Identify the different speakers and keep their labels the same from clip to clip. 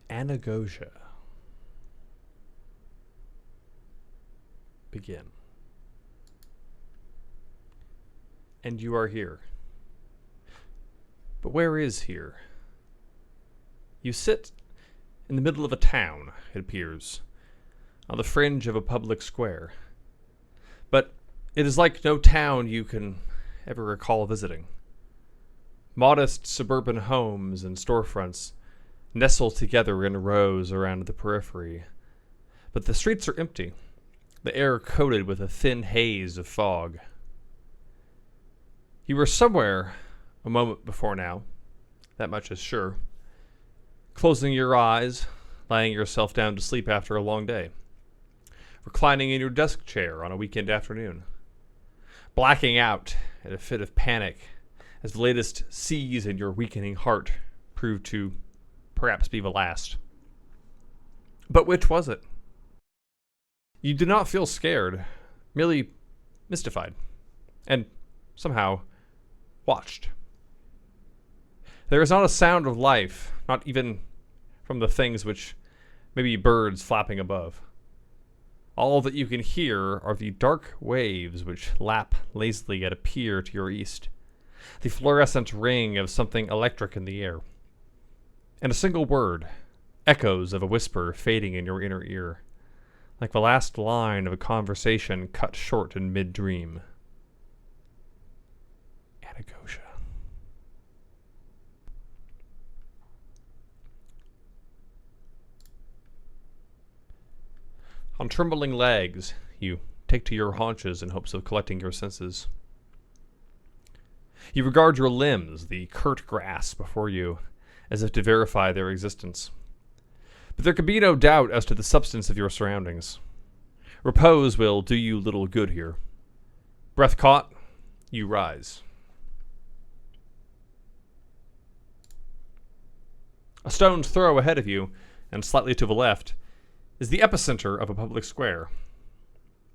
Speaker 1: ANAGOGIA. Begin. And you are here. But where is here? You sit in the middle of a town, it appears, on the fringe of a public square. But it is like no town you can ever recall visiting. Modest suburban homes and storefronts nestle together in rows around the periphery. But the streets are empty, the air coated with a thin haze of fog. You were somewhere a moment before now, that much is sure. Closing your eyes, laying yourself down to sleep after a long day. Reclining in your desk chair on a weekend afternoon. Blacking out in a fit of panic as the latest seize in your weakening heart proved to perhaps be the last. But which was it? You did not feel scared, merely mystified, and somehow watched. There is not a sound of life, not even from the things which may be birds flapping above. All that you can hear are the dark waves which lap lazily at a pier to your east, the fluorescent ring of something electric in the air, and a single word, echoes of a whisper fading in your inner ear, like the last line of a conversation cut short in mid-dream. ANAGOGIA. On trembling legs, you take to your haunches in hopes of collecting your senses. You regard your limbs, the curt grass before you, as if to verify their existence. But there can be no doubt as to the substance of your surroundings. Repose will do you little good here. Breath caught, you rise. A stone's throw ahead of you, and slightly to the left, is the epicenter of a public square.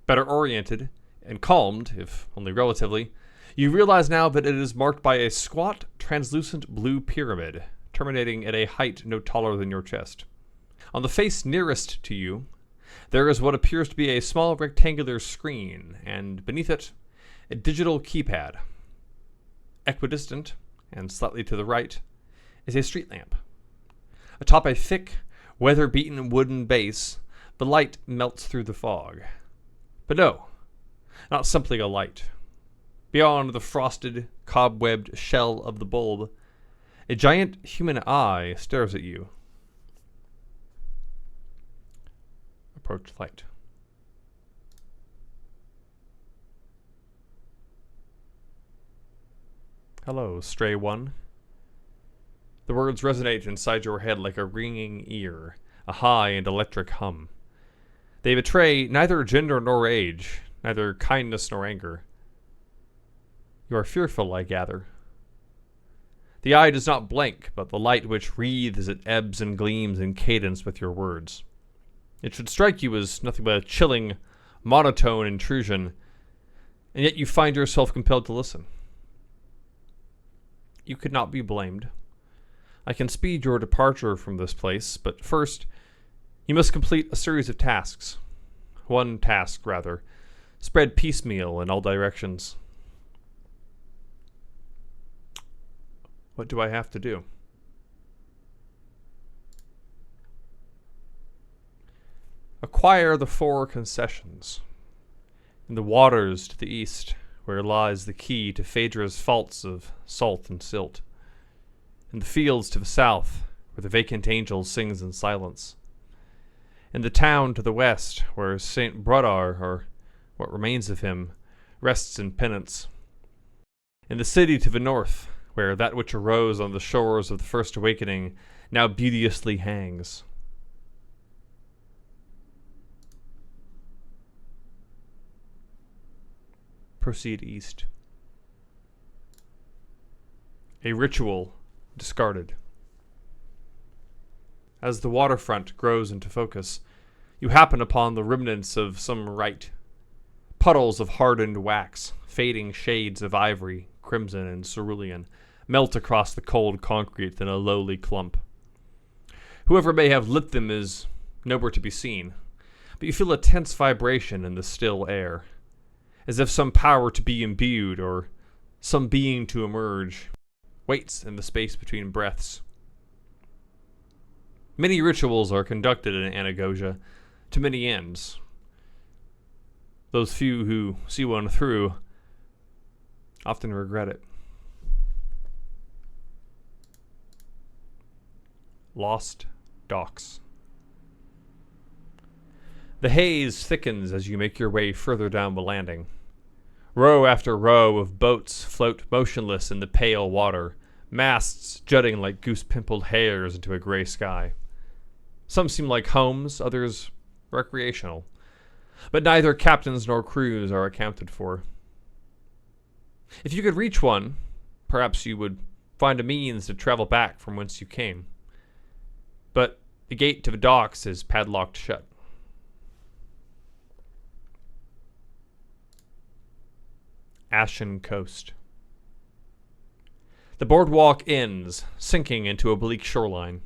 Speaker 1: Better oriented and calmed, if only relatively, you realize now that it is marked by a squat, translucent blue pyramid, terminating at a height no taller than your chest. On the face nearest to you, there is what appears to be a small rectangular screen, and beneath it, a digital keypad. Equidistant, and slightly to the right, is a street lamp. Atop a thick, weather-beaten wooden base, the light melts through the fog. But no, not simply a light. Beyond the frosted, cobwebbed shell of the bulb, a giant human eye stares at you. Approach light. Hello, stray one. The words resonate inside your head like a ringing ear, a high and electric hum. They betray neither gender nor age, neither kindness nor anger. You are fearful, I gather. The eye does not blink, but the light which wreathes it ebbs and gleams in cadence with your words. It should strike you as nothing but a chilling, monotone intrusion, and yet you find yourself compelled to listen. You could not be blamed. I can speed your departure from this place, but first, you must complete a series of tasks. One task, rather, spread piecemeal in all directions. What do I have to do? Acquire the 4 concessions. In the waters to the east, where lies the key to Phaedra's faults of salt and silt. In the fields to the south, where the vacant angel sings in silence. In the town to the west, where St. Brodar, or what remains of him, rests in penance. In the city to the north, where that which arose on the shores of the first awakening now beauteously hangs. Proceed east. A ritual discarded. As the waterfront grows into focus, you happen upon the remnants of some rite. Puddles of hardened wax, fading shades of ivory, crimson, and cerulean, melt across the cold concrete in a lowly clump. Whoever may have lit them is nowhere to be seen, but you feel a tense vibration in the still air, as if some power to be imbued or some being to emerge waits in the space between breaths. Many rituals are conducted in ANAGOGIA to many ends. Those few who see one through often regret it. Lost Docks. The haze thickens as you make your way further down the landing. Row after row of boats float motionless in the pale water, masts jutting like goose-pimpled hairs into a gray sky. Some seem like homes, others recreational, but neither captains nor crews are accounted for. If you could reach one, perhaps you would find a means to travel back from whence you came. But the gate to the docks is padlocked shut. Ashen Coast. The boardwalk ends, sinking into a bleak shoreline.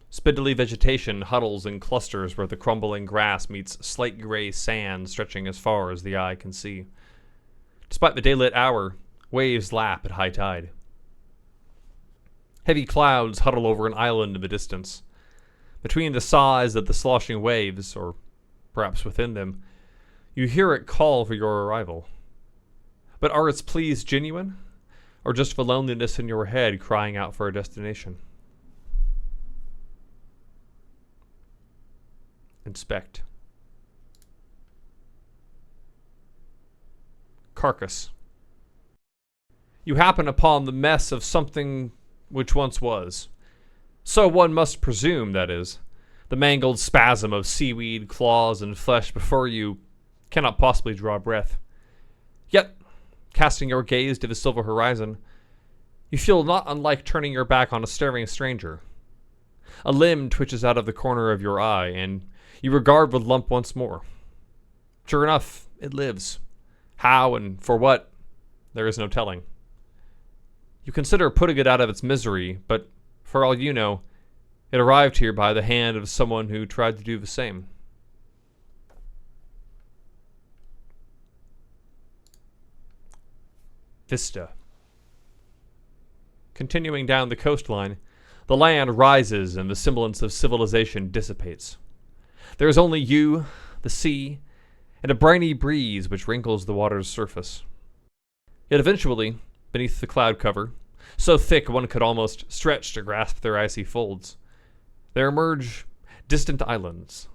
Speaker 1: Spindly vegetation huddles in clusters where the crumbling grass meets slate gray sand stretching as far as the eye can see. Despite the daylit hour, waves lap at high tide. Heavy clouds huddle over an island in the distance. Between the sighs of the sloshing waves, or perhaps within them, you hear it call for your arrival. But are its pleas genuine, or just the loneliness in your head crying out for a destination? Inspect. Carcass. You happen upon the mess of something which once was. So one must presume, that is. The mangled spasm of seaweed, claws, and flesh before you cannot possibly draw breath. Yet, casting your gaze to the silver horizon, you feel not unlike turning your back on a staring stranger. A limb twitches out of the corner of your eye, and you regard the lump once more. Sure enough, it lives. How and for what, there is no telling. You consider putting it out of its misery, but for all you know, it arrived here by the hand of someone who tried to do the same. Vista. Continuing down the coastline, the land rises and the semblance of civilization dissipates. There is only you, the sea, and a briny breeze which wrinkles the water's surface. Yet eventually, beneath the cloud cover, so thick one could almost stretch to grasp their icy folds, there emerge distant islands.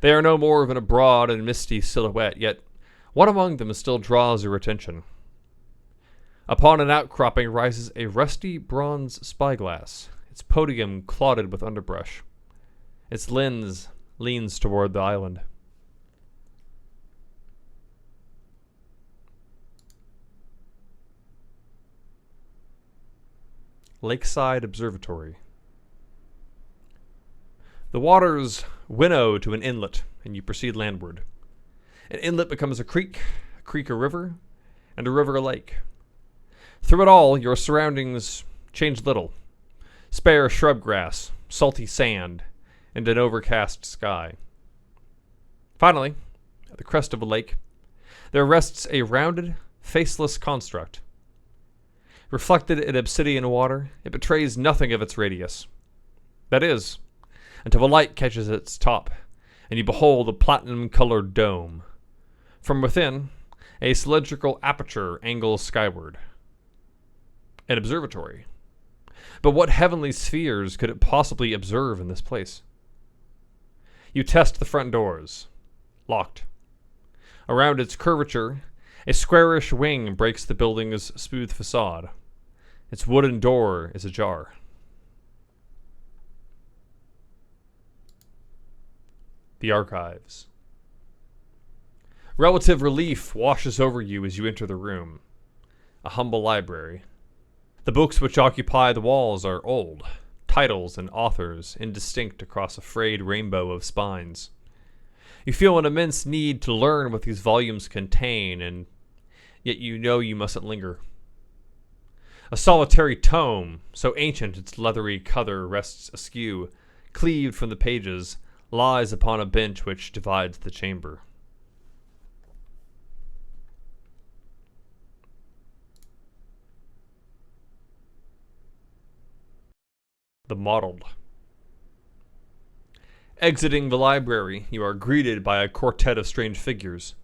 Speaker 1: They are no more than a broad and misty silhouette, yet one among them still draws your attention. Upon an outcropping rises a rusty bronze spyglass, its podium clotted with underbrush. Its lens leans toward the island. Lakeside Observatory. The waters winnow to an inlet, and you proceed landward. An inlet becomes a creek a river, and a river a lake. Through it all, your surroundings change little. Spare shrub grass, salty sand, and an overcast sky. Finally, at the crest of a lake, there rests a rounded, faceless construct. Reflected in obsidian water, it betrays nothing of its radius. That is, until the light catches its top, and you behold a platinum-colored dome. From within, a cylindrical aperture angles skyward. An observatory. But what heavenly spheres could it possibly observe in this place? You test the front doors. Locked. Around its curvature, a squarish wing breaks the building's smooth facade. Its wooden door is ajar. The archives. Relative relief washes over you as you enter the room. A humble library. The books which occupy the walls are old, titles and authors indistinct across a frayed rainbow of spines. You feel an immense need to learn what these volumes contain, and yet you know you mustn't linger. A solitary tome, so ancient its leathery cover rests askew, cleaved from the pages, lies upon a bench which divides the chamber. The Mottled. Exiting the library, you are greeted by a quartet of strange figures.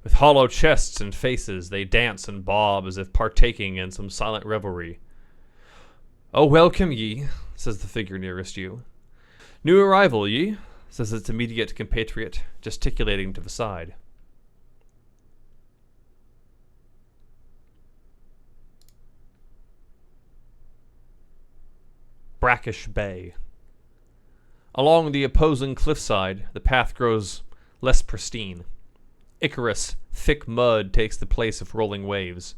Speaker 1: With hollow chests and faces, they dance and bob as if partaking in some silent revelry. "Oh, welcome ye," says the figure nearest you. "New arrival ye," says its immediate compatriot, gesticulating to the side. Brackish Bay. Along the opposing cliffside, the path grows less pristine. Icarus, thick mud takes the place of rolling waves.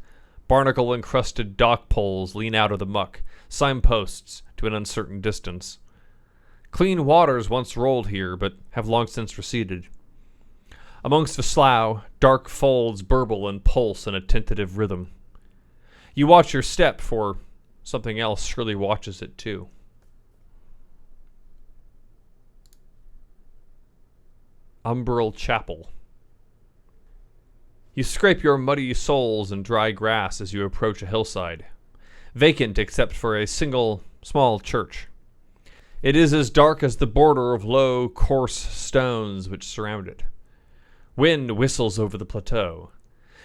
Speaker 1: Barnacle-encrusted dock poles lean out of the muck, signposts to an uncertain distance. Clean waters once rolled here, but have long since receded. Amongst the slough, dark folds burble and pulse in a tentative rhythm. You watch your step, for something else surely watches it too. Umbral Chapel. You scrape your muddy soles in dry grass as you approach a hillside, vacant except for a single small church. It is as dark as the border of low, coarse stones which surround it. Wind whistles over the plateau.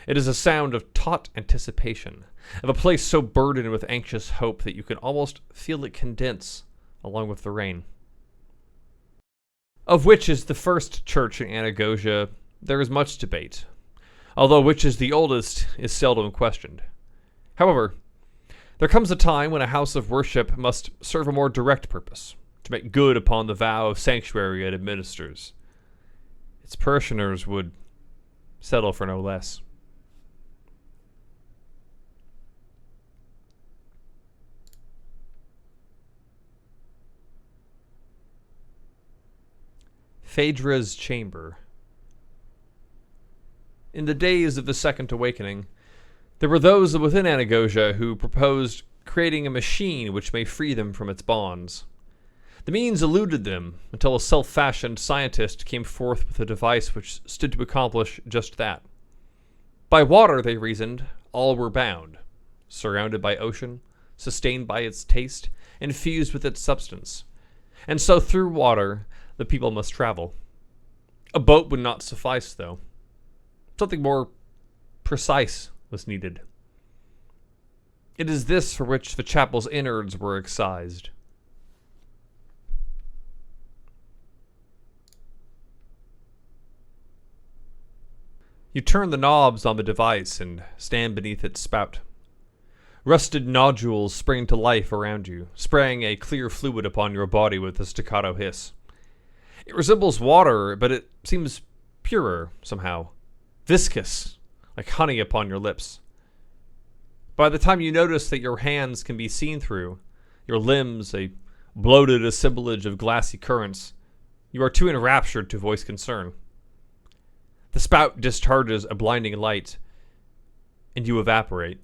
Speaker 1: It is a sound of taut anticipation, of a place so burdened with anxious hope that you can almost feel it condense along with the rain. Of which is the first church in ANAGOGIA, there is much debate, although which is the oldest is seldom questioned. However, there comes a time when a house of worship must serve a more direct purpose, to make good upon the vow of sanctuary it administers. Its parishioners would settle for no less. Phaedra's Chamber. In the days of the Second Awakening, there were those within ANAGOGIA who proposed creating a machine which may free them from its bonds. The means eluded them until a self-fashioned scientist came forth with a device which stood to accomplish just that. By water, they reasoned, all were bound, surrounded by ocean, sustained by its taste, infused with its substance. And so through water, the people must travel. A boat would not suffice, though. Something more precise was needed. It is this for which the chapel's innards were excised. You turn the knobs on the device and stand beneath its spout. Rusted nodules spring to life around you, spraying a clear fluid upon your body with a staccato hiss. It resembles water, but it seems purer somehow, viscous, like honey upon your lips. By the time you notice that your hands can be seen through, your limbs a bloated assemblage of glassy currents, you are too enraptured to voice concern. The spout discharges a blinding light, and you evaporate.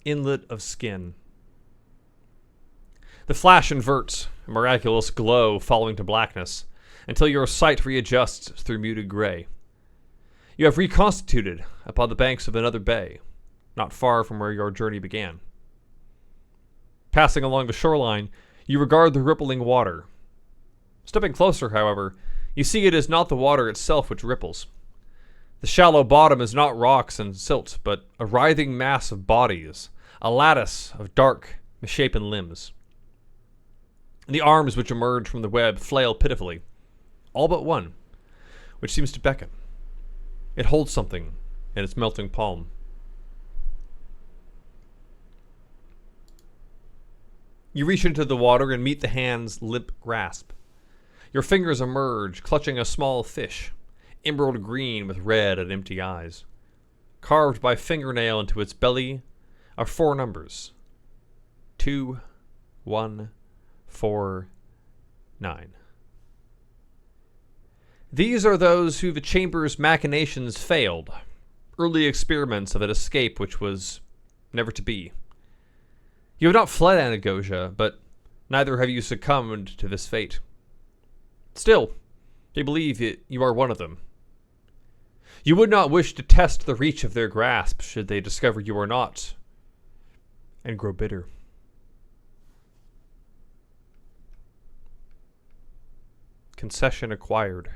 Speaker 1: Inlet of Skin. The flash inverts, a miraculous glow falling to blackness, until your sight readjusts through muted gray. You have reconstituted upon the banks of another bay, not far from where your journey began. Passing along the shoreline, you regard the rippling water. Stepping closer, however, you see it is not the water itself which ripples. The shallow bottom is not rocks and silt, but a writhing mass of bodies, a lattice of dark, misshapen limbs. The arms which emerge from the web flail pitifully, all but one, which seems to beckon. It holds something in its melting palm. You reach into the water and meet the hand's limp grasp. Your fingers emerge, clutching a small fish, emerald green with red and empty eyes. Carved by fingernail into its belly are 4 numbers. 2, 1, 4, 9. These are those who the chamber's machinations failed, early experiments of an escape which was never to be. You have not fled ANAGOGIA, but neither have you succumbed to this fate. Still, they believe you are one of them. You would not wish to test the reach of their grasp should they discover you are not, and grow bitter. Concession acquired.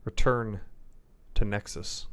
Speaker 1: Return to Nexus.